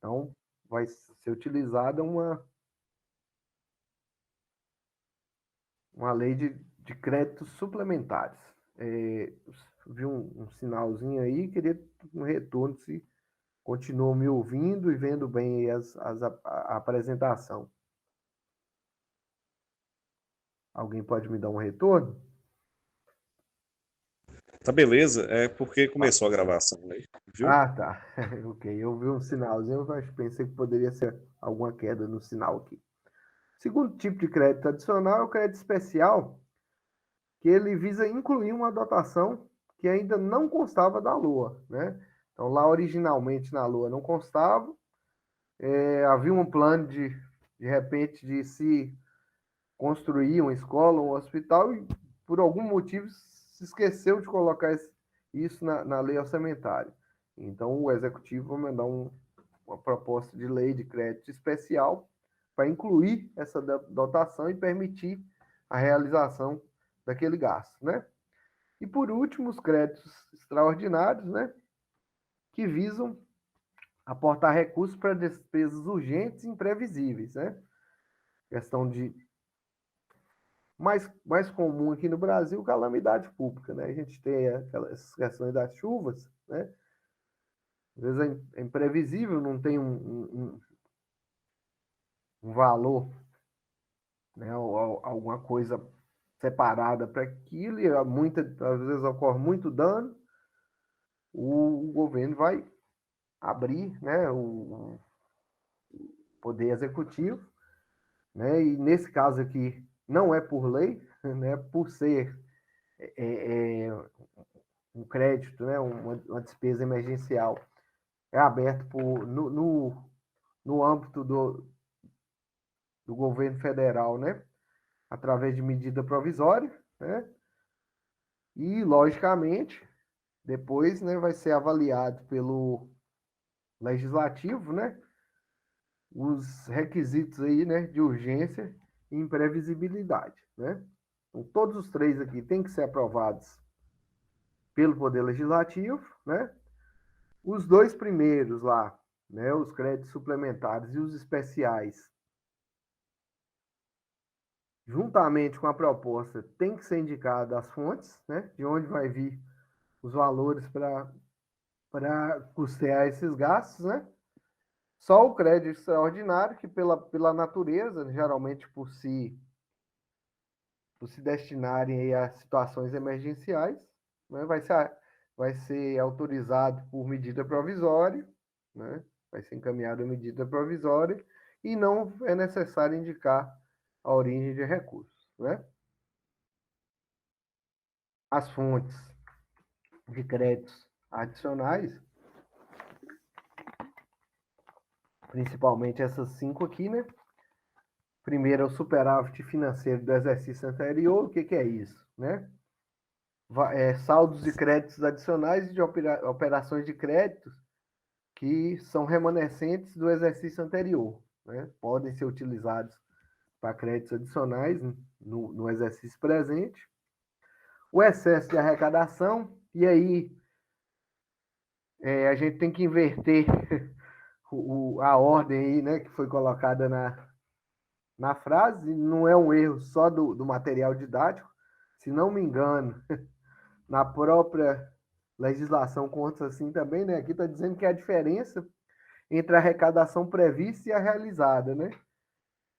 Então, vai ser utilizada uma lei de créditos suplementares. Vi um sinalzinho aí, queria um retorno se continuou me ouvindo e vendo bem aí a apresentação. Alguém pode me dar um retorno? Tá beleza, é porque começou a gravação, né? Viu? Ah, tá. Ok, eu vi um sinalzinho, mas pensei que poderia ser alguma queda no sinal aqui. Segundo tipo de crédito adicional é o crédito especial, que ele visa incluir uma dotação que ainda não constava da LOA, né? Então, lá originalmente na LOA não constava, havia um plano de repente, de se construir uma escola, um hospital, e por algum motivo se esqueceu de colocar isso na lei orçamentária. Então, o executivo vai mandar uma proposta de lei de crédito especial para incluir essa dotação e permitir a realização daquele gasto, né? E por último, os créditos extraordinários, né? Que visam aportar recursos para despesas urgentes e imprevisíveis, né? Questão de mais comum aqui no Brasil, calamidade pública, né? A gente tem essas questões das chuvas, né? Às vezes é imprevisível, não tem um valor, né? Ou alguma coisa separada para aquilo, e às vezes ocorre muito dano, o governo vai abrir, né, o poder executivo, né? E nesse caso aqui não é por lei, né? Por ser é, é, um crédito, né? Uma despesa emergencial, é aberto no âmbito do governo federal, né? Através de medida provisória, né? E, logicamente, depois, né, vai ser avaliado pelo legislativo, né? Os requisitos aí, né, de urgência e imprevisibilidade, né? Então, todos os três aqui têm que ser aprovados pelo Poder Legislativo, né? Os dois primeiros lá, né, os créditos suplementares e os especiais, juntamente com a proposta, tem que ser indicada as fontes, né, de onde vai vir os valores para custear esses gastos, né? Só o crédito extraordinário, que pela natureza, geralmente por se destinarem a situações emergenciais, né, vai ser autorizado por medida provisória, né? Vai ser encaminhada a medida provisória e não é necessário indicar a origem de recursos, né? As fontes de créditos adicionais, principalmente essas 5 aqui, né? Primeiro é o superávit financeiro do exercício anterior. O que é isso, né? Saldos de créditos adicionais e de operações de créditos que são remanescentes do exercício anterior, né? Podem ser utilizados para créditos adicionais no exercício presente. O excesso de arrecadação, e aí a gente tem que inverter a ordem aí, né, que foi colocada na frase. Não é um erro só do material didático, se não me engano, na própria legislação consta assim também, né? Aqui está dizendo que é a diferença entre a arrecadação prevista e a realizada, né?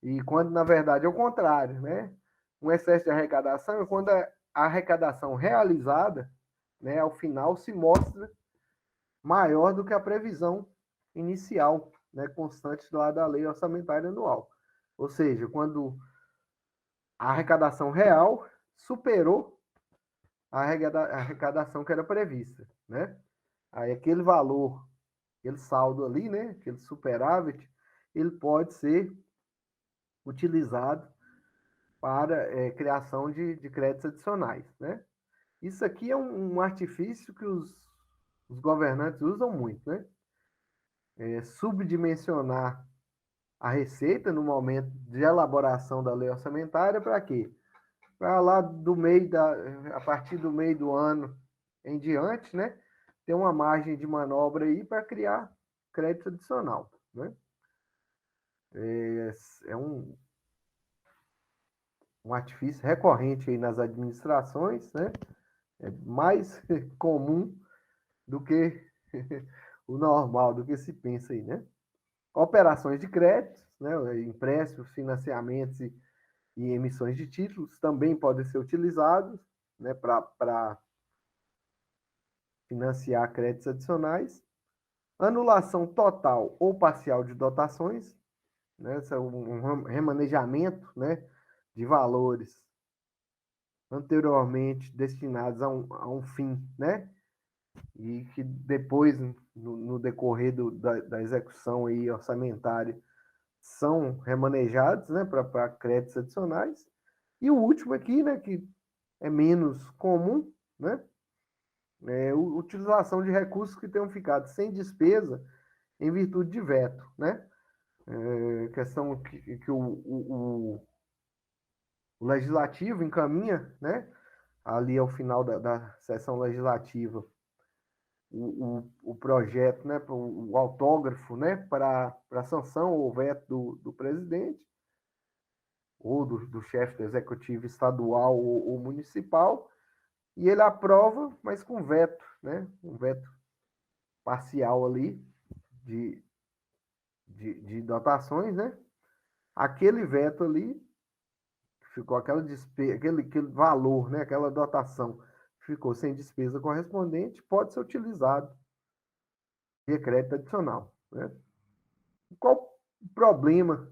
E quando, na verdade, é o contrário, né? Um excesso de arrecadação é quando a arrecadação realizada, né, ao final, se mostra maior do que a previsão inicial, né, constante lá da lei orçamentária anual. Ou seja, quando a arrecadação real superou a arrecadação que era prevista, né? Aí aquele valor, aquele saldo ali, né, aquele superávit, ele pode ser utilizado para criação de créditos adicionais, né? Isso aqui é um artifício que os governantes usam muito, né? Subdimensionar a receita no momento de elaboração da lei orçamentária para quê? Para lá a partir do meio do ano em diante, né? Ter uma margem de manobra aí para criar crédito adicional, né? É um artifício recorrente aí nas administrações, né? É mais comum do que o normal, do que se pensa aí, né? Operações de crédito, né? Empréstimos, financiamentos e emissões de títulos também podem ser utilizados, né? Para financiar créditos adicionais. Anulação total ou parcial de dotações, né? Esse é um remanejamento, né? De valores anteriormente destinados a um fim, né? E que depois, no decorrer da execução aí orçamentária, são remanejados, né, para créditos adicionais. E o último aqui, né, que é menos comum, né, é a utilização de recursos que tenham ficado sem despesa em virtude de veto, né? Questão que o legislativo encaminha, né, ali ao final da sessão legislativa, o projeto, né, o autógrafo, né, para sanção ou veto do presidente, ou do chefe do executivo estadual ou municipal, e ele aprova, mas com veto, né, um veto parcial ali de dotações, né? Aquele veto ali, ficou aquela despesa, aquele valor, né, aquela dotação ficou sem despesa correspondente, pode ser utilizado via crédito adicional, né? Qual o problema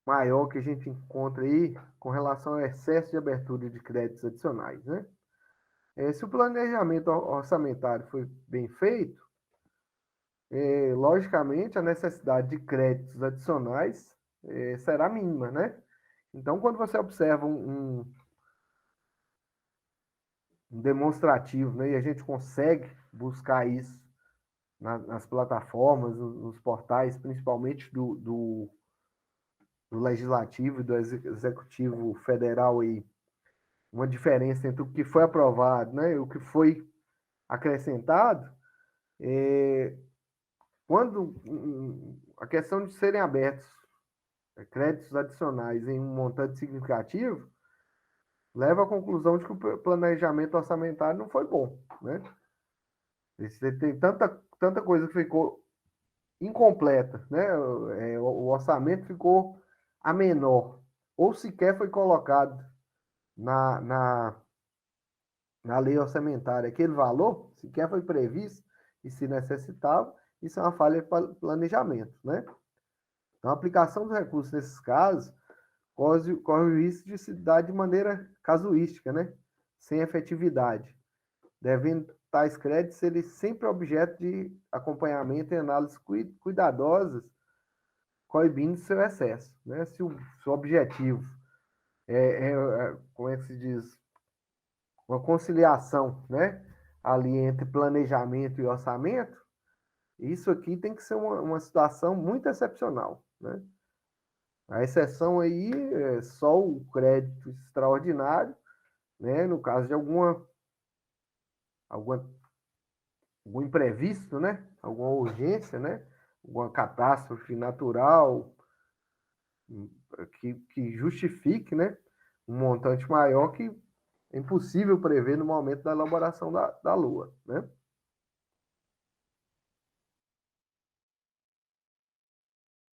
maior que a gente encontra aí com relação ao excesso de abertura de créditos adicionais, né? Se o planejamento orçamentário foi bem feito, logicamente a necessidade de créditos adicionais será mínima, né? Então, quando você observa um demonstrativo, né, e a gente consegue buscar isso nas plataformas, nos portais, principalmente do Legislativo e do Executivo Federal aí, uma diferença entre o que foi aprovado, né, e o que foi acrescentado, quando a questão de serem abertos créditos adicionais em um montante significativo, leva à conclusão de que o planejamento orçamentário não foi bom, né? Você tem tanta coisa que ficou incompleta, né? O orçamento ficou a menor, ou sequer foi colocado na, na, na lei orçamentária aquele valor, sequer foi previsto e se necessitava, isso é uma falha de planejamento, né? Então, a aplicação dos recursos nesses casos corre o risco de se dar de maneira casuística, né? Sem efetividade, devendo tais créditos serem sempre objeto de acompanhamento e análise cuidadosas, coibindo seu excesso, né? Se o objetivo como é que se diz, uma conciliação, né? Ali entre planejamento e orçamento, isso aqui tem que ser uma situação muito excepcional, né? A exceção aí é só o crédito extraordinário, né? No caso de alguma, algum imprevisto, né? Alguma urgência, né? Alguma catástrofe natural que justifique, né? Um montante maior que é impossível prever no momento da elaboração da Lua, né?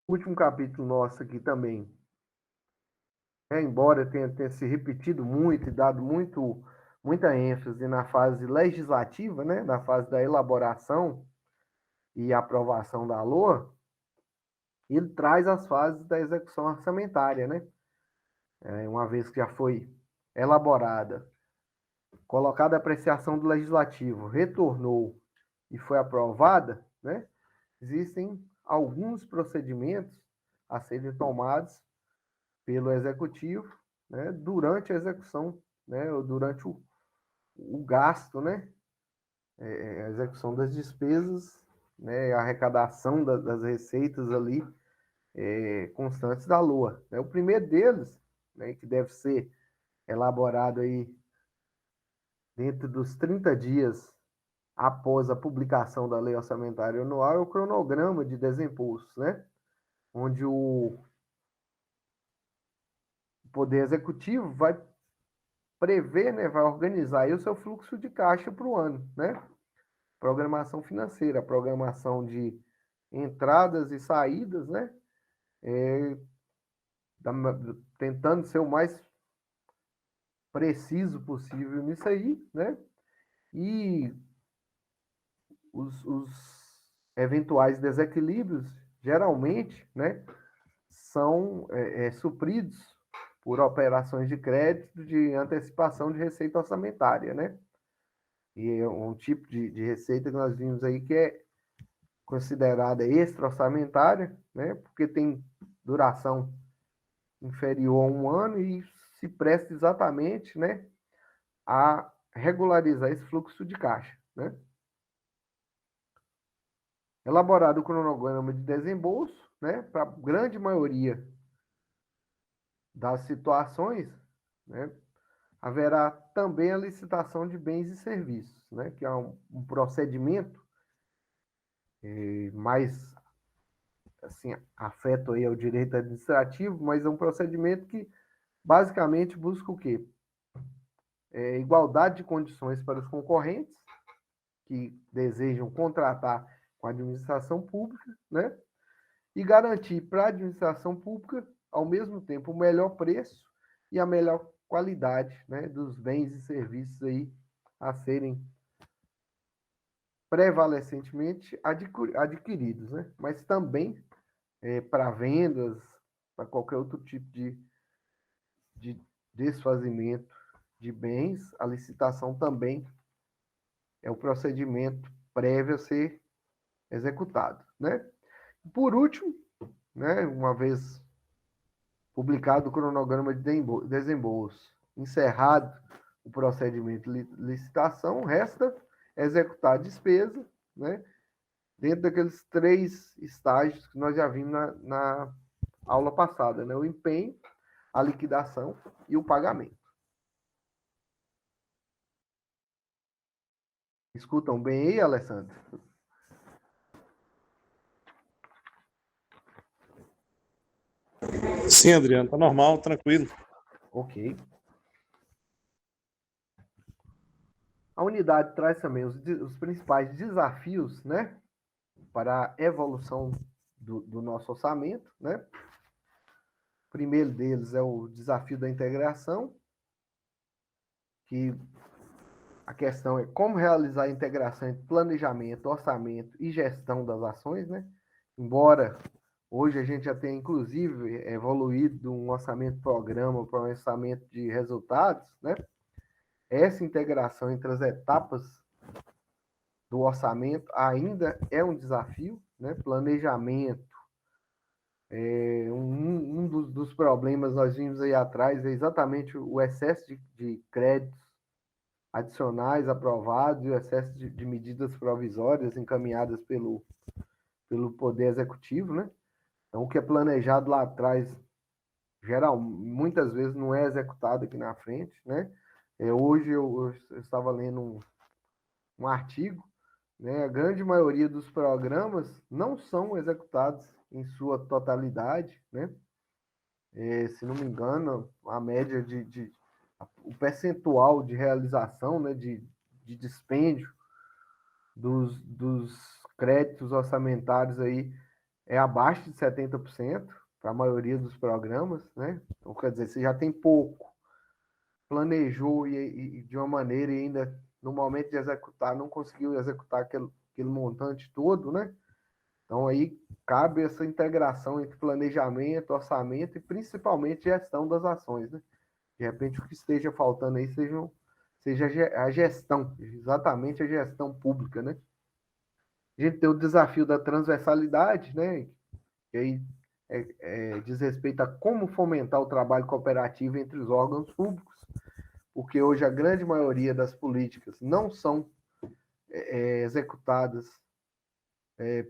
O último capítulo nosso aqui também, embora tenha se repetido muito e dado muita ênfase na fase legislativa, né? Na fase da elaboração e aprovação da LOA, ele traz as fases da execução orçamentária, né? Uma vez que já foi elaborada, colocada a apreciação do legislativo, retornou e foi aprovada, né? Existem alguns procedimentos a serem tomados pelo executivo, né? Durante a execução, né? Ou durante o gasto, né? A execução das despesas, né? A arrecadação das receitas ali constantes da LOA, né? O primeiro deles, né, que deve ser elaborado aí dentro dos 30 dias após a publicação da Lei Orçamentária Anual, é o cronograma de desembolsos, né? Onde o Poder Executivo vai prever, né, vai organizar aí o seu fluxo de caixa para o ano, né? Programação financeira, programação de entradas e saídas, né? Tentando ser o mais preciso possível nisso aí, né? E os eventuais desequilíbrios, geralmente, né, são supridos por operações de crédito de antecipação de receita orçamentária, né? E é um tipo de receita que nós vimos aí que é considerada extra-orçamentária, né? Porque tem duração inferior a um ano e se presta exatamente, né, a regularizar esse fluxo de caixa, né? Elaborado o cronograma de desembolso, né, para a grande maioria das situações, né, haverá também a licitação de bens e serviços, né, que é um procedimento mais assim afeto aí ao direito administrativo, mas é um procedimento que basicamente busca o quê? Igualdade de condições para os concorrentes que desejam contratar com a administração pública, né? E garantir para a administração pública, ao mesmo tempo, o melhor preço e a melhor qualidade, né, dos bens e serviços aí a serem prevalecentemente adquiridos, né? Mas também para vendas, para qualquer outro tipo de desfazimento de bens, a licitação também é o procedimento prévio a ser executado, né? Por último, né, uma vez publicado o cronograma de desembolso, encerrado o procedimento de licitação, resta executar a despesa, né, dentro daqueles 3 estágios que nós já vimos na aula passada, né, o empenho, a liquidação e o pagamento. Escutam bem aí, Alessandro? Sim, Adriano, tá normal, tranquilo. Ok. A unidade traz também os principais desafios, né, para a evolução do nosso orçamento, né? O primeiro deles é o desafio da integração, que a questão é como realizar a integração entre planejamento, orçamento e gestão das ações, né? Embora hoje a gente já tenha, inclusive, evoluído de um orçamento programa para um orçamento de resultados, né? Essa integração entre as etapas do orçamento ainda é um desafio, né? Planejamento. Um dos problemas nós vimos aí atrás é exatamente o excesso de créditos adicionais aprovados e o excesso de medidas provisórias encaminhadas pelo Poder Executivo, né? Então, o que é planejado lá atrás, muitas vezes não é executado aqui na frente, né? Hoje eu estava lendo um artigo, né? A grande maioria dos programas não são executados em sua totalidade, né? Se não me engano, a média o percentual de realização, né, de dispêndio dos créditos orçamentários aí é abaixo de 70% para a maioria dos programas, né? Então, quer dizer, você já tem pouco, planejou e de uma maneira e ainda no momento de executar não conseguiu executar aquele montante todo, né? Então aí cabe essa integração entre planejamento, orçamento e principalmente gestão das ações, né? De repente o que esteja faltando aí seja a gestão, exatamente a gestão pública, né? A gente tem o desafio da transversalidade, né? Que aí diz respeito a como fomentar o trabalho cooperativo entre os órgãos públicos, porque hoje a grande maioria das políticas não são executadas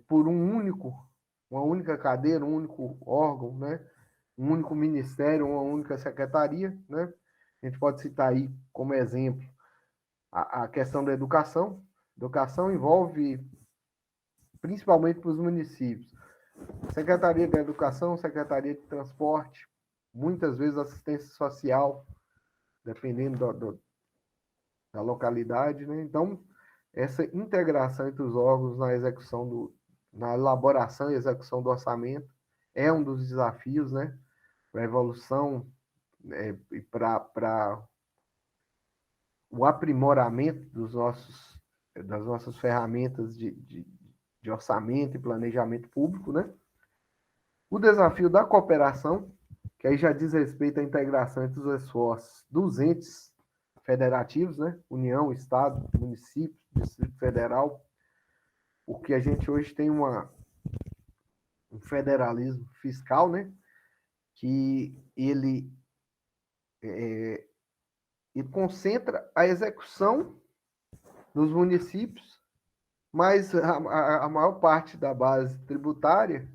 por uma única cadeira, um único órgão, né? Um único ministério, uma única secretaria, né? A gente pode citar aí como exemplo a questão da educação, Educação envolve principalmente para os municípios. Secretaria de Educação, Secretaria de Transporte, muitas vezes assistência social, dependendo da localidade, né? Então, essa integração entre os órgãos na elaboração e execução do orçamento é um dos desafios, né? Para a evolução e para o aprimoramento das nossas ferramentas de orçamento e planejamento público, né? O desafio da cooperação, que aí já diz respeito à integração entre os esforços dos entes federativos, né? União, Estado, município, Distrito Federal, porque a gente hoje tem um federalismo fiscal, né? Que ele concentra a execução nos municípios, mas a maior parte da base tributária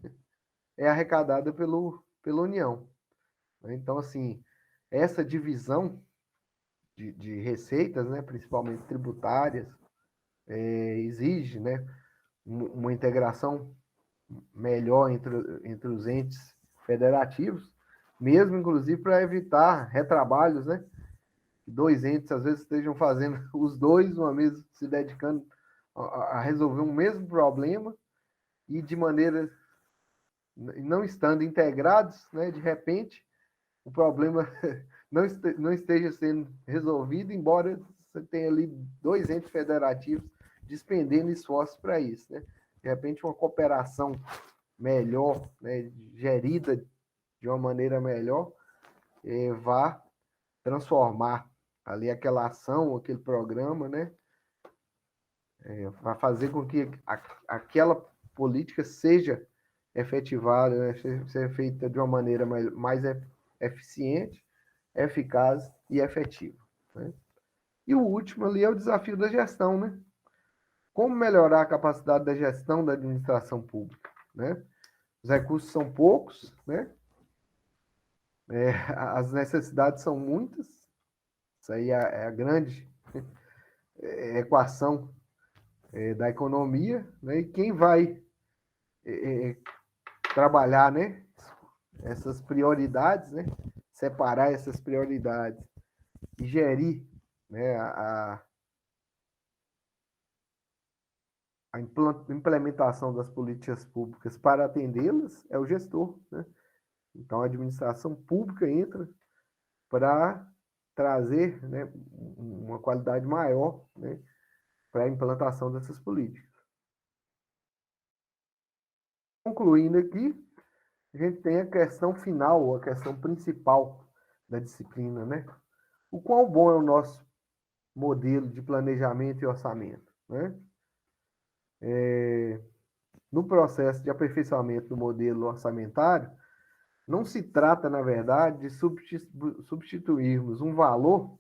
é arrecadada pela União. Então, assim, essa divisão de receitas, né, principalmente tributárias, exige, né, uma integração melhor entre os entes federativos, mesmo, inclusive, para evitar retrabalhos, né? Dois entes, às vezes, estejam fazendo os dois, uma vez se dedicando a resolver um mesmo problema e de maneira não estando integrados, né, de repente, o problema não esteja sendo resolvido, embora você tenha ali dois entes federativos despendendo esforços para isso, né? De repente, uma cooperação melhor, né, gerida de uma maneira melhor, vá transformar ali aquela ação, aquele programa, né, vai fazer com que aquela política seja efetivada, né, seja feita de uma maneira mais eficiente, eficaz e efetiva, né? E o último ali é o desafio da gestão, né? Como melhorar a capacidade da gestão da administração pública, né? Os recursos são poucos, né? As necessidades são muitas, isso aí é a grande equação da economia, né? E quem vai trabalhar, né, essas prioridades, né, separar essas prioridades e gerir, né, a implementação das políticas públicas para atendê-las é o gestor, né? Então, a administração pública entra para trazer, né, uma qualidade maior, né, para a implantação dessas políticas. Concluindo aqui, a gente tem a questão final, a questão principal da disciplina, né? O quão bom é o nosso modelo de planejamento e orçamento, né? No processo de aperfeiçoamento do modelo orçamentário, não se trata, na verdade, de substituirmos um valor,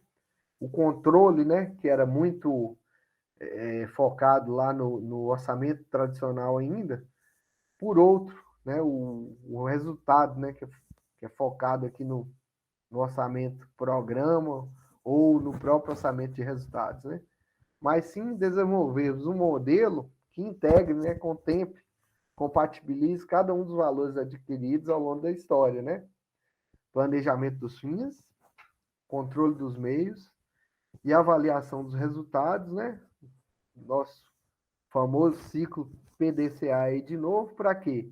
o controle, né, que era muito focado lá no orçamento tradicional ainda, por outro, né, o resultado, né, que é focado aqui no orçamento programa ou no próprio orçamento de resultados, né? Mas sim desenvolvermos um modelo que integre, né, contemple, compatibilize cada um dos valores adquiridos ao longo da história, né? Planejamento dos fins, controle dos meios e avaliação dos resultados, né? Nosso famoso ciclo PDCA aí de novo, para quê?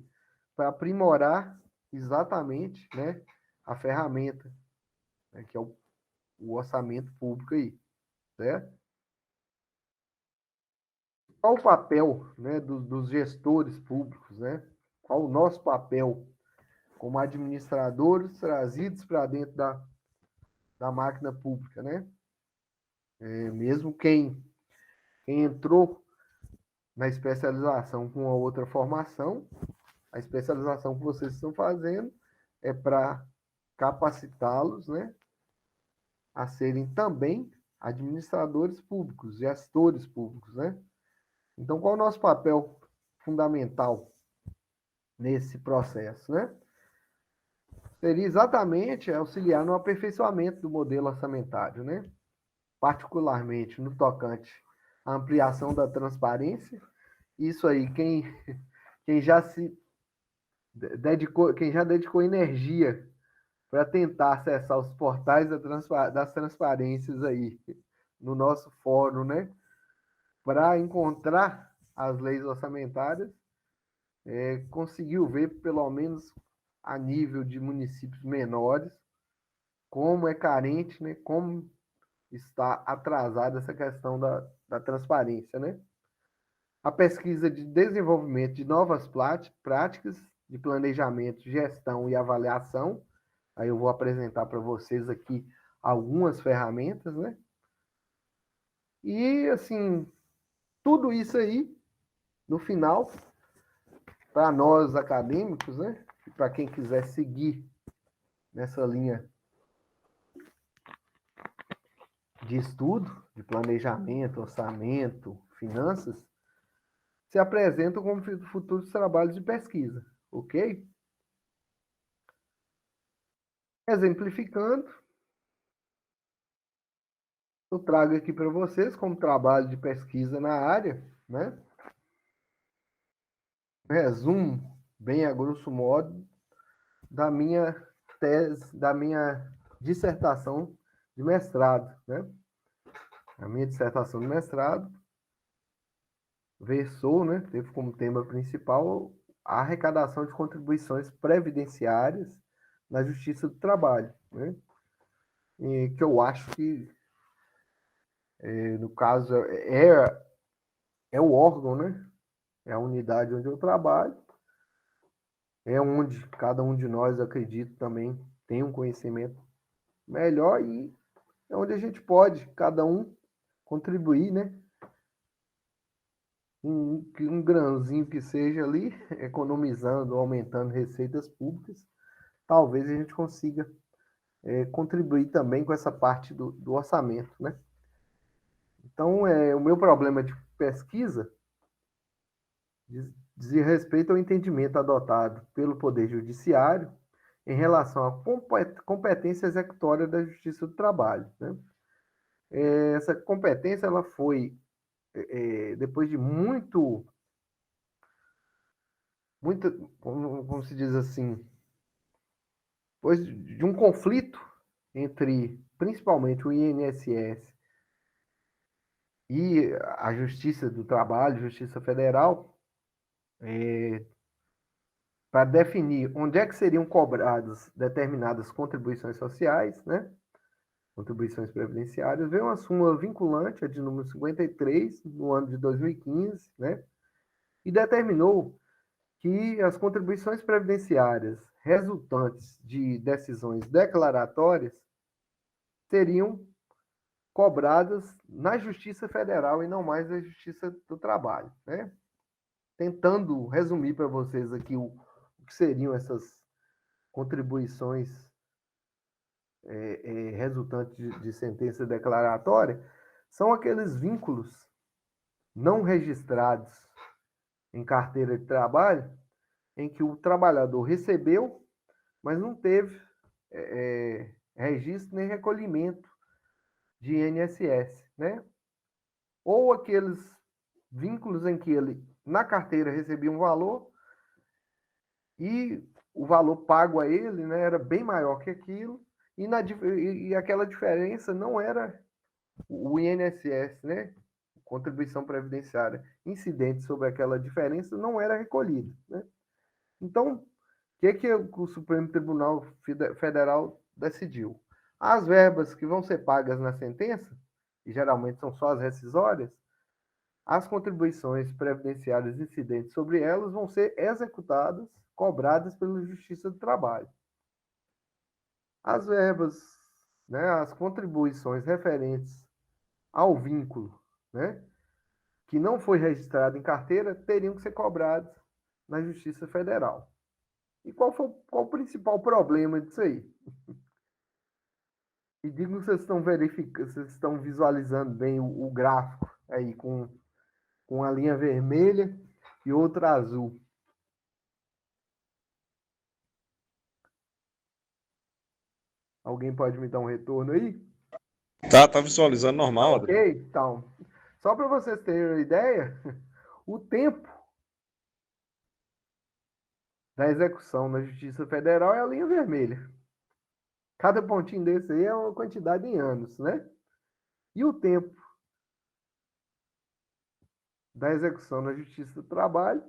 Para aprimorar exatamente, né, a ferramenta, né, que é o orçamento público aí, certo? Qual o papel, né, dos gestores públicos, né? Qual o nosso papel como administradores trazidos para dentro da máquina pública, né? Mesmo quem entrou na especialização com a outra formação, a especialização que vocês estão fazendo é para capacitá-los, né, a serem também administradores públicos, gestores públicos, né? Então, qual é o nosso papel fundamental nesse processo, né? Seria exatamente auxiliar no aperfeiçoamento do modelo orçamentário, né? Particularmente no tocante a ampliação da transparência. Isso aí, quem já se dedicou, quem já dedicou energia para tentar acessar os portais das transparências aí no nosso fórum, né? Para encontrar as leis orçamentárias, conseguiu ver, pelo menos a nível de municípios menores, como é carente, né? Como está atrasada essa questão da transparência, né? A pesquisa de desenvolvimento de novas práticas de planejamento, gestão e avaliação. Aí eu vou apresentar para vocês aqui algumas ferramentas, né? E, assim, tudo isso aí, no final, para nós acadêmicos, né? E para quem quiser seguir nessa linha de estudo, de planejamento, orçamento, finanças, se apresentam como futuros trabalhos de pesquisa, ok? Exemplificando, eu trago aqui para vocês como trabalho de pesquisa na área, né? Resumo, bem a grosso modo, da minha tese, da minha dissertação de mestrado, né? A minha dissertação de mestrado versou, né? Teve como tema principal a arrecadação de contribuições previdenciárias na Justiça do Trabalho, né? E que eu acho que, no caso, é o órgão, né? É a unidade onde eu trabalho, é onde cada um de nós, acredito, também tem um conhecimento melhor e é onde a gente pode, cada um, contribuir, né? Um grãozinho que seja ali, economizando, aumentando receitas públicas, talvez a gente consiga contribuir também com essa parte do orçamento, né? Então, o meu problema de pesquisa diz respeito ao entendimento adotado pelo Poder Judiciário em relação à competência executória da Justiça do Trabalho, né? Essa competência ela foi, depois de como se diz assim, depois de um conflito entre, principalmente, o INSS e a Justiça do Trabalho, Justiça Federal, para definir onde é que seriam cobradas determinadas contribuições sociais, né? Contribuições previdenciárias, veio uma súmula vinculante, a de número 53, no ano de 2015, né? E determinou que as contribuições previdenciárias resultantes de decisões declaratórias seriam cobradas na Justiça Federal e não mais na Justiça do Trabalho, né? Tentando resumir para vocês aqui o que seriam essas contribuições resultantes de sentença declaratória, são aqueles vínculos não registrados em carteira de trabalho em que o trabalhador recebeu, mas não teve registro nem recolhimento de INSS, né? Ou aqueles vínculos em que ele, na carteira, recebia um valor e o valor pago a ele, né, era bem maior que aquilo, e aquela diferença não era o INSS, né? Contribuição previdenciária incidente sobre aquela diferença não era recolhido, né? Então, o que o Supremo Tribunal Federal decidiu? As verbas que vão ser pagas na sentença, e geralmente são só as rescisórias, as contribuições previdenciárias incidentes sobre elas vão ser executadas, cobradas pela Justiça do Trabalho. As verbas, né, as contribuições referentes ao vínculo, né, que não foi registrado em carteira, teriam que ser cobradas na Justiça Federal. E qual o principal problema disso aí? E digam se vocês estão verificando, vocês estão visualizando bem o gráfico aí com a linha vermelha e outra azul. Alguém pode me dar um retorno aí? Tá visualizando normal, Ok, Adriano. então. Só para vocês terem uma ideia, o tempo da execução na Justiça Federal é a linha vermelha. Cada pontinho desse aí é uma quantidade em anos, né? E o tempo da execução na Justiça do Trabalho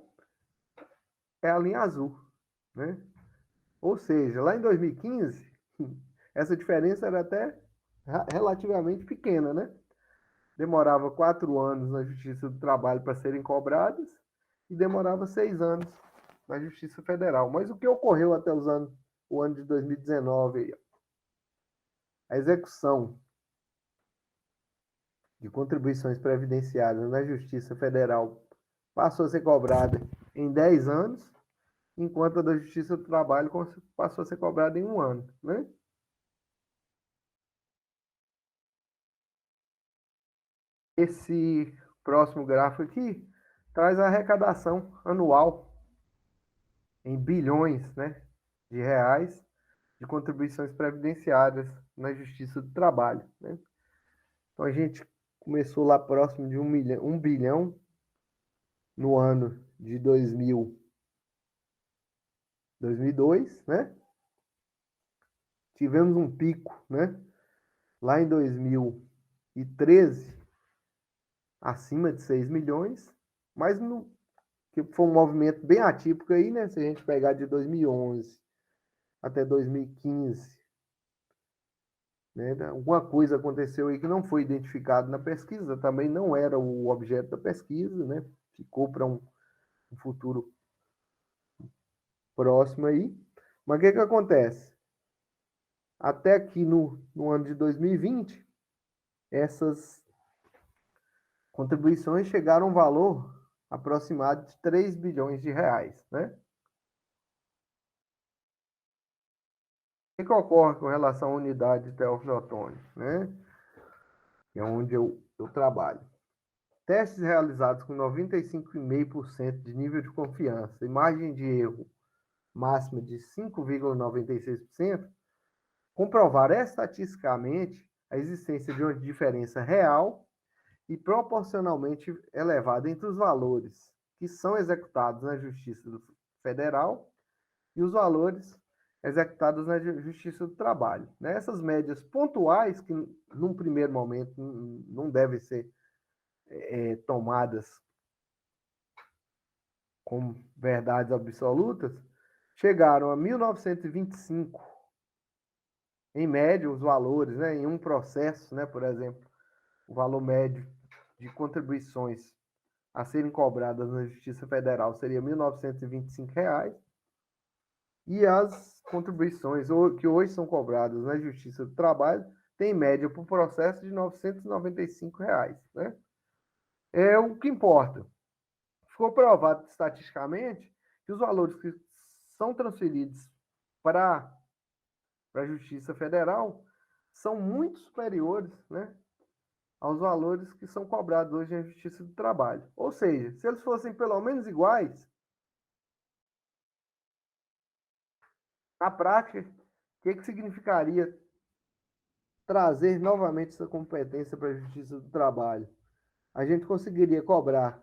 é a linha azul, né? Ou seja, lá em 2015, essa diferença era até relativamente pequena, né? Demorava 4 anos na Justiça do Trabalho para serem cobradas e demorava 6 anos na Justiça Federal. Mas o que ocorreu até o ano de 2019? A execução de contribuições previdenciárias na Justiça Federal passou a ser cobrada em 10 anos, enquanto a da Justiça do Trabalho passou a ser cobrada em 1 ano, né? Esse próximo gráfico aqui traz a arrecadação anual em bilhões, né, de reais de contribuições previdenciárias na Justiça do Trabalho, né? Então a gente começou lá próximo de 1 bilhão no ano de 2002, né? Tivemos um pico, né, lá em 2013, acima de 6 milhões, mas que foi um movimento bem atípico aí, né? Se a gente pegar de 2011 até 2015, né? Alguma coisa aconteceu aí que não foi identificado na pesquisa, também não era o objeto da pesquisa, né? Ficou para um futuro próximo aí. Mas o que acontece? Até aqui no ano de 2020, essas contribuições chegaram a um valor aproximado de 3 bilhões de reais, né? O que ocorre com relação à unidade de Teófilo Otoni, né? Que é onde eu trabalho. Testes realizados com 95,5% de nível de confiança e margem de erro máxima de 5,96%, comprovaram estatisticamente a existência de uma diferença real e proporcionalmente elevada entre os valores que são executados na Justiça Federal e os valores executados na Justiça do Trabalho. Essas médias pontuais, que num primeiro momento não devem ser tomadas como verdades absolutas, chegaram a 1925, em média, os valores, né, em um processo, né, por exemplo, o valor médio de contribuições a serem cobradas na Justiça Federal seria R$ 1.925, e as contribuições que hoje são cobradas na Justiça do Trabalho têm média por processo de R$ 995, né? É o que importa. Ficou provado estatisticamente que os valores que são transferidos para a Justiça Federal são muito superiores, né, aos valores que são cobrados hoje na Justiça do Trabalho. Ou seja, se eles fossem pelo menos iguais, na prática, o que significaria trazer novamente essa competência para a Justiça do Trabalho? A gente conseguiria cobrar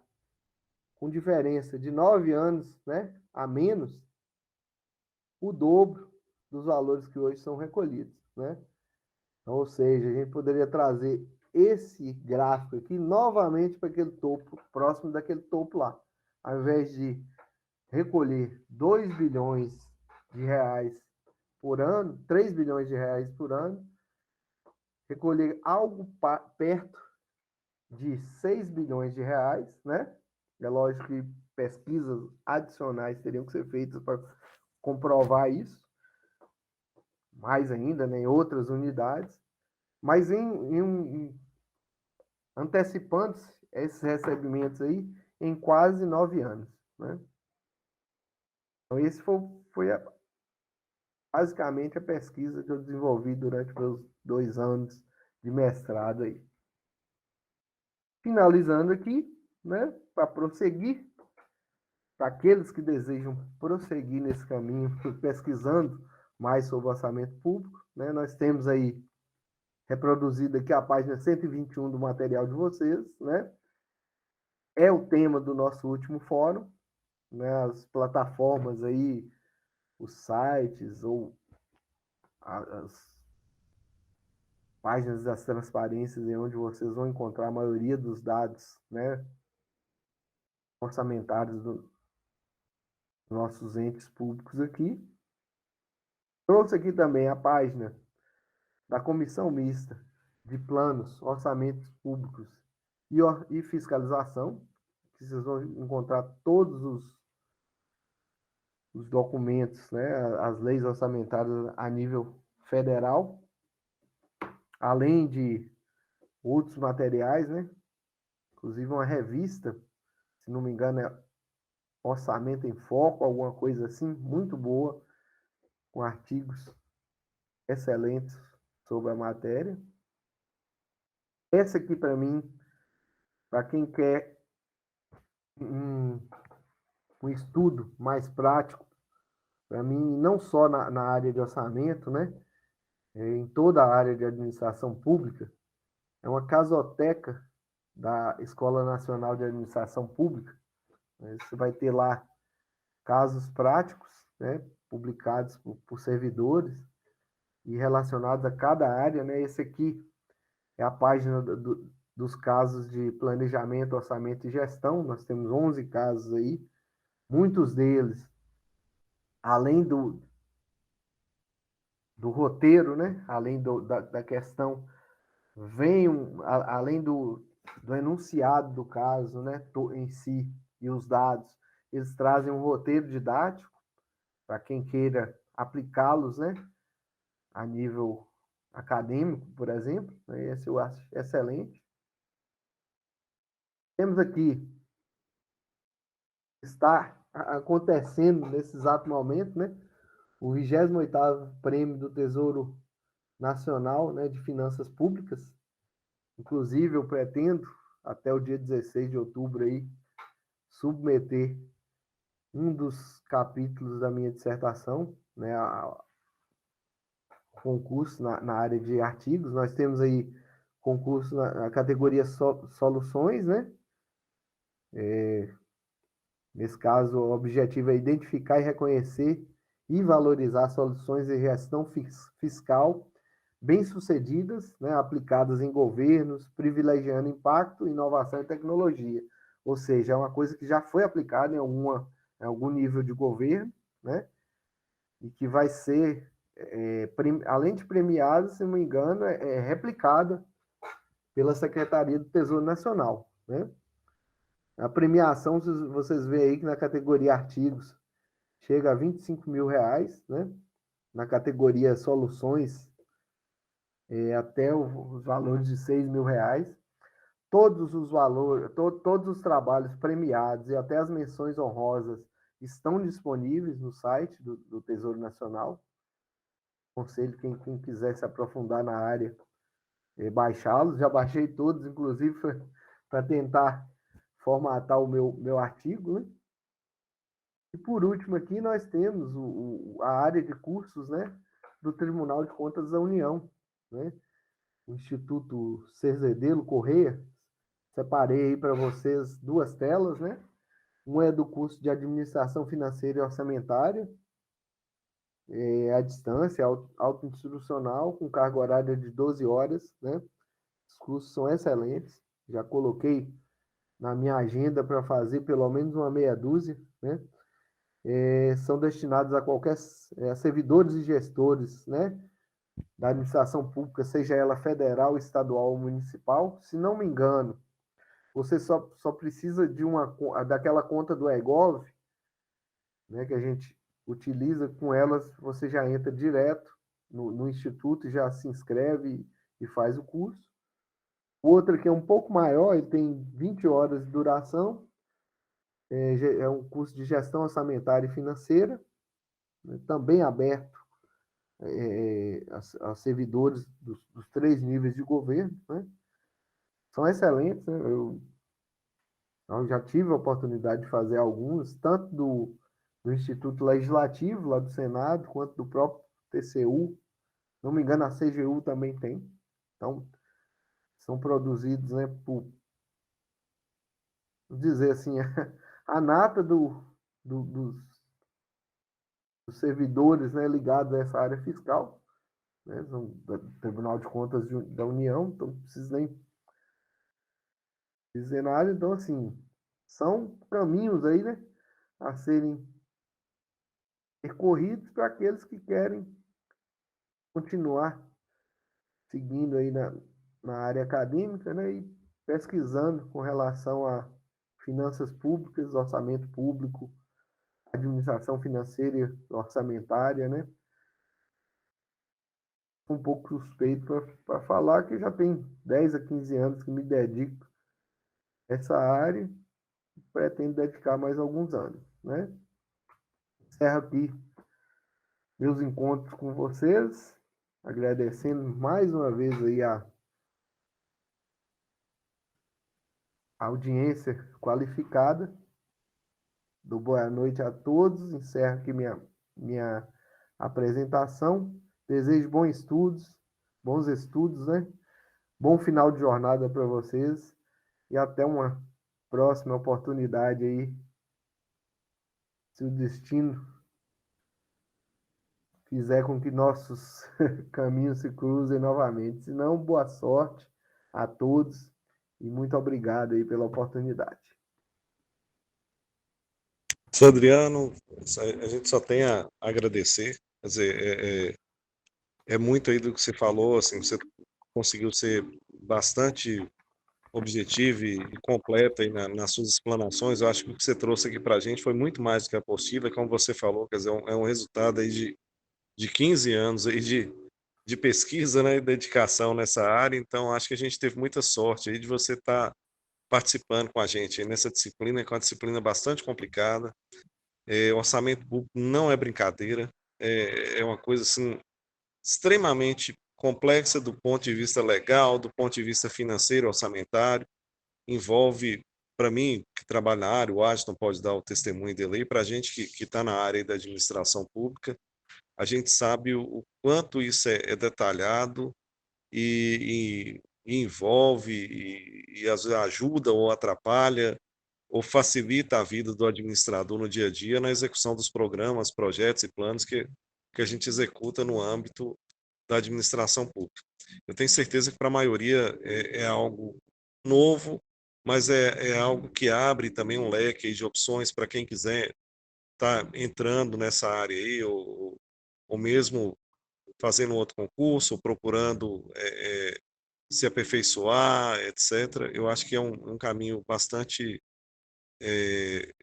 com diferença de 9 anos, né, a menos, o dobro dos valores que hoje são recolhidos, né? Então, ou seja, a gente poderia trazer esse gráfico aqui novamente para aquele topo, próximo daquele topo lá. Ao invés de recolher 2 bilhões de reais por ano, 3 bilhões de reais por ano, recolher algo perto de 6 bilhões de reais, né? É lógico que pesquisas adicionais teriam que ser feitas para comprovar isso, mais ainda, né, em outras unidades, mas antecipando-se esses recebimentos aí em quase 9 anos, né? Então, esse foi basicamente a pesquisa que eu desenvolvi durante meus 2 anos de mestrado aí. Finalizando aqui, né, para prosseguir, para aqueles que desejam prosseguir nesse caminho, pesquisando mais sobre o orçamento público, né, nós temos aí reproduzido aqui a página 121 do material de vocês, né? é o tema do nosso último fórum, né? As plataformas aí, os sites ou as páginas das transparências, em onde vocês vão encontrar a maioria dos dados, né, orçamentários dos nossos entes públicos aqui. Trouxe aqui também a página da Comissão Mista de Planos, Orçamentos Públicos e Fiscalização, que vocês vão encontrar todos os documentos, né, as leis orçamentárias a nível federal, além de outros materiais, né, inclusive uma revista, se não me engano, é Orçamento em Foco, alguma coisa assim, muito boa, com artigos excelentes sobre a matéria. Essa aqui, para mim, para quem quer um estudo mais prático, para mim, não só na área de orçamento, né, em toda a área de administração pública, é uma casoteca da Escola Nacional de Administração Pública. Você vai ter lá casos práticos, né, publicados por servidores e relacionados a cada área, né? Esse aqui é a página dos casos de planejamento, orçamento e gestão. Nós temos 11 casos aí, muitos deles, além do roteiro, né? Além da questão, vem além do enunciado do caso, né? Em si e os dados, eles trazem um roteiro didático para quem queira aplicá-los, né? A nível acadêmico, por exemplo. Esse eu acho excelente. Temos aqui, está acontecendo nesse exato momento, né, o 28º Prêmio do Tesouro Nacional, né, de Finanças Públicas. Inclusive, eu pretendo, até o dia 16 de outubro, aí, submeter um dos capítulos da minha dissertação, né, ao concurso na área de artigos. Nós temos aí concurso na categoria soluções, né? Nesse caso, o objetivo é identificar e reconhecer e valorizar soluções de gestão fiscal bem-sucedidas, né, aplicadas em governos, privilegiando impacto, inovação e tecnologia. Ou seja, é uma coisa que já foi aplicada em algum nível de governo, né, e que vai ser, além de premiada, se não me engano, replicada pela Secretaria do Tesouro Nacional, né? A premiação, vocês veem aí que na categoria artigos chega a R$ 25.000, né? Na categoria soluções, até os valores de R$ 6.000. Todos os valores, todos os trabalhos premiados e até as menções honrosas estão disponíveis no site do Tesouro Nacional. Aconselho quem quiser se aprofundar na área, baixá-los. Já baixei todos, inclusive, para tentar formatar o meu artigo, né? E por último aqui nós temos a área de cursos, né, do Tribunal de Contas da União, né? O Instituto Cerzedelo Correia. Separei aí para vocês duas telas, né? Uma é do curso de Administração Financeira e Orçamentária, à distância, auto-instrucional, com carga horária de 12 horas, né? Os cursos são excelentes. Já coloquei na minha agenda para fazer pelo menos uma meia dúzia, né? São destinados a qualquer servidores e gestores, né, da administração pública, seja ela federal, estadual ou municipal. Se não me engano, você só precisa daquela conta do eGov, né, que a gente utiliza. Com elas, você já entra direto no instituto, já se inscreve e faz o curso. O outro que é um pouco maior, ele tem 20 horas de duração, é um curso de gestão orçamentária e financeira, né, também aberto a servidores dos 3 níveis de governo, né? São excelentes, né? Eu já tive a oportunidade de fazer alguns, tanto do Instituto Legislativo, lá do Senado, quanto do próprio TCU. Não me engano, a CGU também tem. Então, são produzidos, né, por dizer assim, a nata dos servidores, né, ligados a essa área fiscal, né, são do Tribunal de Contas da União, então não preciso nem dizer nada. Então, assim, são caminhos aí, né, a serem percorridos para aqueles que querem continuar seguindo aí na área acadêmica, né, e pesquisando com relação a finanças públicas, orçamento público, administração financeira e orçamentária, né? Um pouco suspeito para falar que já tem 10 a 15 anos que me dedico a essa área e pretendo dedicar mais alguns anos, né? Encerro aqui meus encontros com vocês, agradecendo mais uma vez aí a audiência qualificada. Do boa noite a todos. Encerro aqui minha apresentação. Desejo bons estudos, né? Bom final de jornada para vocês e até uma próxima oportunidade aí, se o destino fizer com que nossos caminhos se cruzem novamente. Se não, boa sorte a todos e muito obrigado aí pela oportunidade. Sou Adriano, a gente só tem a agradecer, quer dizer, é muito aí do que você falou, assim, você conseguiu ser bastante objetivo e completo aí nas suas explanações. Eu acho que o que você trouxe aqui para a gente foi muito mais do que a apostila, como você falou, quer dizer, é um resultado aí de 15 anos aí de pesquisa, né, e dedicação nessa área. Então, acho que a gente teve muita sorte aí de você estar participando com a gente aí nessa disciplina, que é uma disciplina bastante complicada. Orçamento público não é brincadeira, é uma coisa assim extremamente complexa do ponto de vista legal, do ponto de vista financeiro, orçamentário. Envolve, para mim, que trabalho na área, o Adson pode dar o testemunho dele aí, para a gente que está na área da administração pública, a gente sabe o quanto isso é detalhado e envolve e às vezes ajuda ou atrapalha ou facilita a vida do administrador no dia a dia na execução dos programas, projetos e planos que a gente executa no âmbito da administração pública. Eu tenho certeza que para a maioria é algo novo, mas é algo que abre também um leque de opções para quem quiser estar entrando nessa área aí, ou mesmo fazendo outro concurso, ou procurando se aperfeiçoar, etc. Eu acho que é um caminho bastante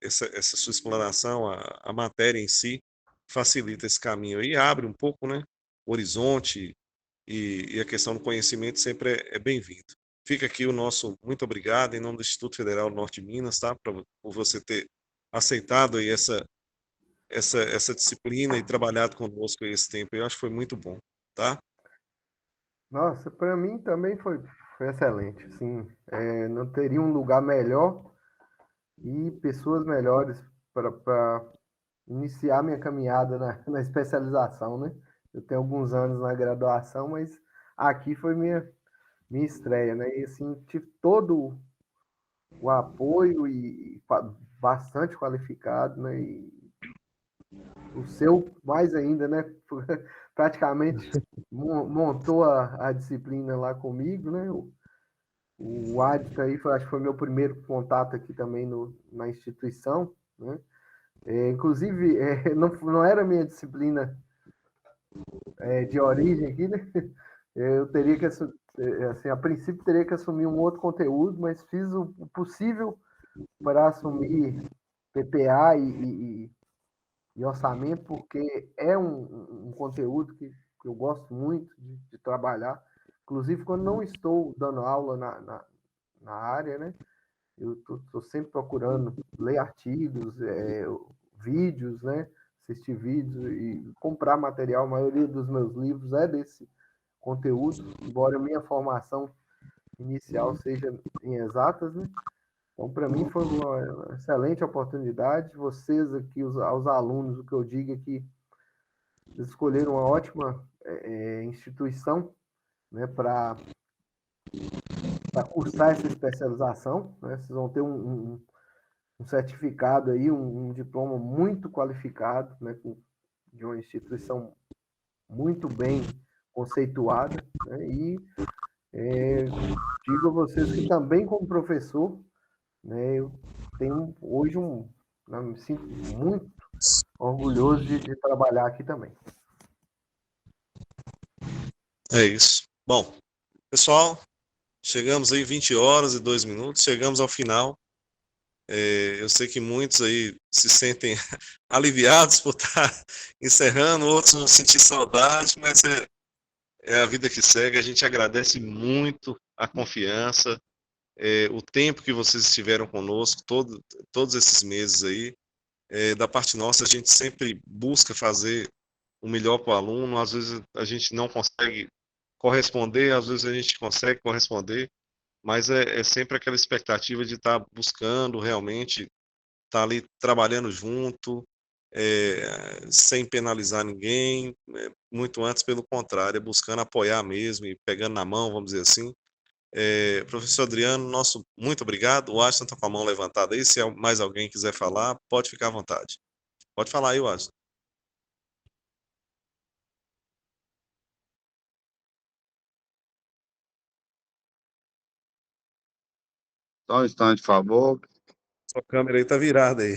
essa sua explanação, a matéria em si, facilita esse caminho e abre um pouco, né, o horizonte e a questão do conhecimento sempre é bem-vindo. Fica aqui o nosso muito obrigado em nome do Instituto Federal do Norte de Minas, tá, por você ter aceitado aí essa disciplina e trabalhado conosco esse tempo. Eu acho que foi muito bom, tá? Nossa, para mim também foi excelente. Assim, não teria um lugar melhor e pessoas melhores para iniciar minha caminhada na especialização, né? Eu tenho alguns anos na graduação, mas aqui foi minha estreia, né? E assim, tive todo o apoio e bastante qualificado, né? E o seu mais ainda, né? Praticamente montou a disciplina lá comigo, né? O Adita aí acho que foi meu primeiro contato aqui também na instituição, né? Inclusive, não era minha disciplina de origem aqui, né? Eu teria que, assim, a princípio teria que assumir um outro conteúdo, mas fiz o possível para assumir PPA e orçamento, porque é um conteúdo que eu gosto muito de trabalhar. Inclusive, quando não estou dando aula na área, né? Eu estou sempre procurando ler artigos, vídeos, né? Assistir vídeos e comprar material. A maioria dos meus livros é desse conteúdo, embora a minha formação inicial seja em exatas, né? Então, para mim, foi uma excelente oportunidade. Vocês aqui, aos alunos, o que eu digo é que vocês escolheram uma ótima instituição, né, para cursar essa especialização. Né? Vocês vão ter um certificado aí, um diploma muito qualificado, né, de uma instituição muito bem conceituada, né, e digo a vocês que também como professor, né, eu tenho hoje me sinto muito orgulhoso de trabalhar aqui também. É isso. Bom, pessoal, chegamos aí 20 horas e 2 minutos, chegamos ao final. Eu sei que muitos aí se sentem aliviados por estar encerrando, outros vão sentir saudade, mas é a vida que segue. A gente agradece muito a confiança, o tempo que vocês estiveram conosco, todos esses meses aí. Da parte nossa, a gente sempre busca fazer o melhor para o aluno. Às vezes a gente não consegue corresponder, às vezes a gente consegue corresponder, mas é sempre aquela expectativa de estar buscando realmente estar ali trabalhando junto, sem penalizar ninguém, muito antes, pelo contrário, buscando apoiar mesmo e pegando na mão, vamos dizer assim. Professor Adriano, nosso muito obrigado. O Ashton está com a mão levantada aí. Se mais alguém quiser falar, pode ficar à vontade. Pode falar aí, Ashton. Só um instante, por favor. Sua câmera aí está virada aí.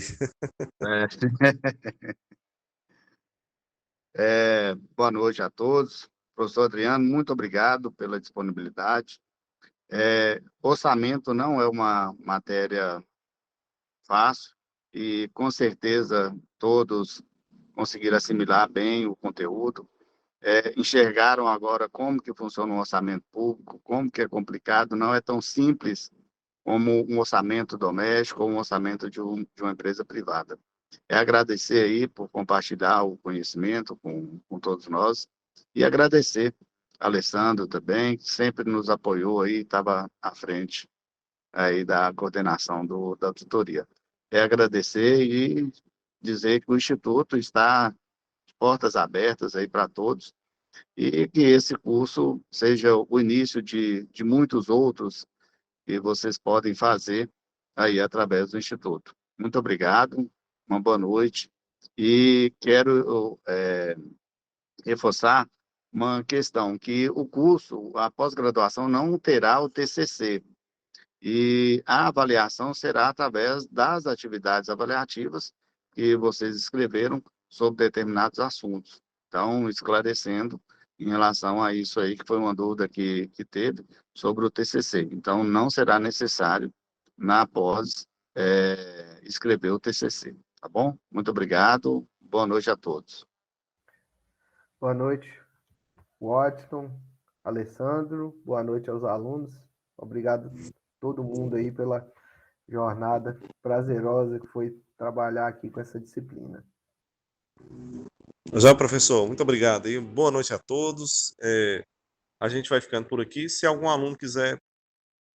Boa noite a todos. Professor Adriano, muito obrigado pela disponibilidade. Orçamento não é uma matéria fácil e, com certeza, todos conseguiram assimilar bem o conteúdo. Enxergaram agora como que funciona o orçamento público, como que é complicado, não é tão simples como um orçamento doméstico ou um orçamento de uma empresa privada. Agradecer aí por compartilhar o conhecimento com todos nós e agradecer a Alessandro também, que sempre nos apoiou aí, estava à frente aí da coordenação da tutoria. Agradecer e dizer que o Instituto está de portas abertas aí para todos e que esse curso seja o início de muitos outros que vocês podem fazer aí através do Instituto. Muito obrigado, uma boa noite. E quero reforçar uma questão, que o curso, a pós-graduação, não terá o TCC, e a avaliação será através das atividades avaliativas que vocês escreveram sobre determinados assuntos. Então, esclarecendo em relação a isso aí, que foi uma dúvida que teve sobre o TCC. Então, não será necessário, na pós, escrever o TCC. Tá bom? Muito obrigado. Boa noite a todos. Boa noite, Watson, Alessandro, boa noite aos alunos. Obrigado a todo mundo aí pela jornada prazerosa que foi trabalhar aqui com essa disciplina. Já, professor, muito obrigado. E boa noite a todos. A gente vai ficando por aqui. Se algum aluno quiser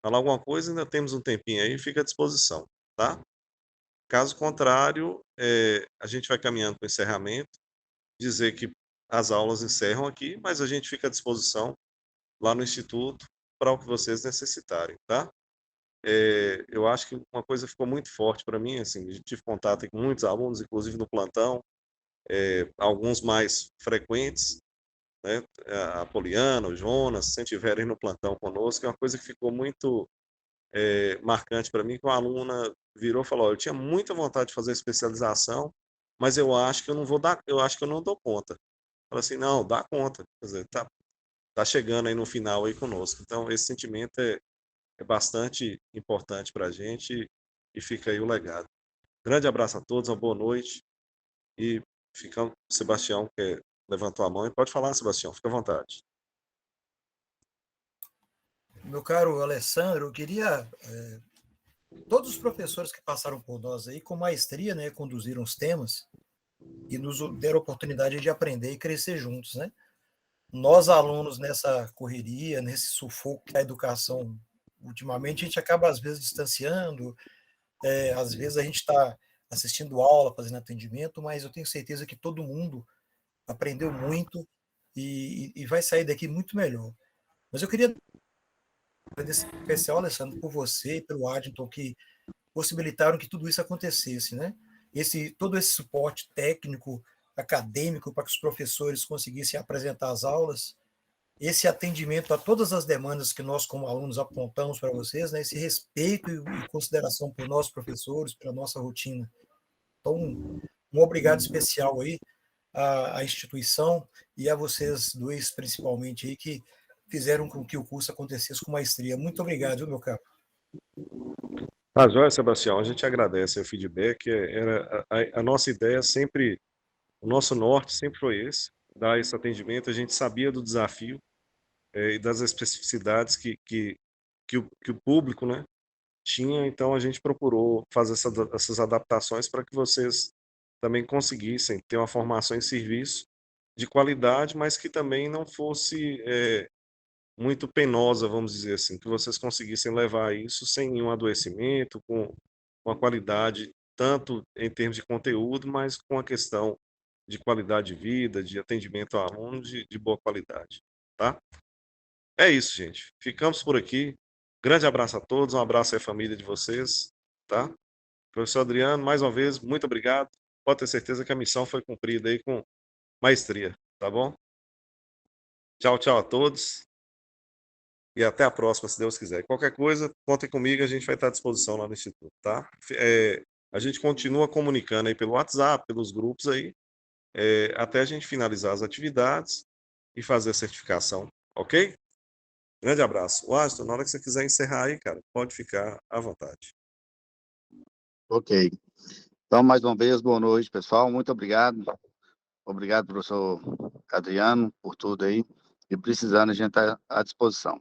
falar alguma coisa, ainda temos um tempinho aí, fica à disposição, tá? Caso contrário, a gente vai caminhando para o encerramento, dizer que as aulas encerram aqui, mas a gente fica à disposição lá no Instituto para o que vocês necessitarem, tá? Eu acho que uma coisa ficou muito forte para mim, assim, eu tive contato com muitos alunos, inclusive no plantão, alguns mais frequentes, né? A Poliana, o Jonas, sempre estiverem no plantão conosco, é uma coisa que ficou muito marcante para mim, que uma aluna virou e falou: eu tinha muita vontade de fazer especialização, mas eu acho que eu não vou dar, eu acho que eu não dou conta. Fala assim, não, dá conta, quer dizer, tá chegando aí no final aí conosco. Então, esse sentimento é bastante importante para a gente e fica aí o legado. Grande abraço a todos, uma boa noite e fica Sebastião, que levantou a mão, e pode falar, Sebastião, fica à vontade. Meu caro Alessandro, eu queria todos os professores que passaram por nós aí com maestria, né, conduziram os temas e nos deram a oportunidade de aprender e crescer juntos, né? Nós alunos nessa correria, nesse sufoco que a educação ultimamente a gente acaba às vezes distanciando, às vezes a gente está assistindo aula, fazendo atendimento, mas eu tenho certeza que todo mundo aprendeu muito e vai sair daqui muito melhor. Mas eu queria agradecer especial, Alessandro, por você e pelo Addington, que possibilitaram que tudo isso acontecesse, né? Todo esse suporte técnico, acadêmico, para que os professores conseguissem apresentar as aulas, esse atendimento a todas as demandas que nós, como alunos, apontamos para vocês, né? Esse respeito e consideração por nós, professores, pela nossa rotina. Então, um obrigado especial aí à instituição e a vocês dois, principalmente, aí, que fizeram com que o curso acontecesse com maestria. Muito obrigado, viu, meu caro? Tá joia, Sebastião. A gente agradece o feedback. A nossa ideia sempre, o nosso norte sempre foi esse, dar esse atendimento. A gente sabia do desafio e das especificidades que o público, né, tinha, então a gente procurou fazer essas adaptações para que vocês também conseguissem ter uma formação em serviço de qualidade, mas que também não fosse muito penosa, vamos dizer assim, que vocês conseguissem levar isso sem nenhum adoecimento, com uma qualidade, tanto em termos de conteúdo, mas com a questão de qualidade de vida, de atendimento a alunos de boa qualidade, tá? É isso, gente. Ficamos por aqui. Grande abraço a todos, um abraço à família de vocês, tá? Professor Adriano, mais uma vez, muito obrigado. Pode ter certeza que a missão foi cumprida aí com maestria, tá bom? Tchau, tchau a todos. E até a próxima, se Deus quiser. Qualquer coisa, contem comigo, a gente vai estar à disposição lá no Instituto, tá? A gente continua comunicando aí pelo WhatsApp, pelos grupos aí, até a gente finalizar as atividades e fazer a certificação, ok? Grande abraço. Washington, na hora que você quiser encerrar aí, cara, pode ficar à vontade. Ok. Então, mais uma vez, boa noite, pessoal. Muito obrigado. Obrigado, professor Adriano, por tudo aí. E precisando, a gente está à disposição.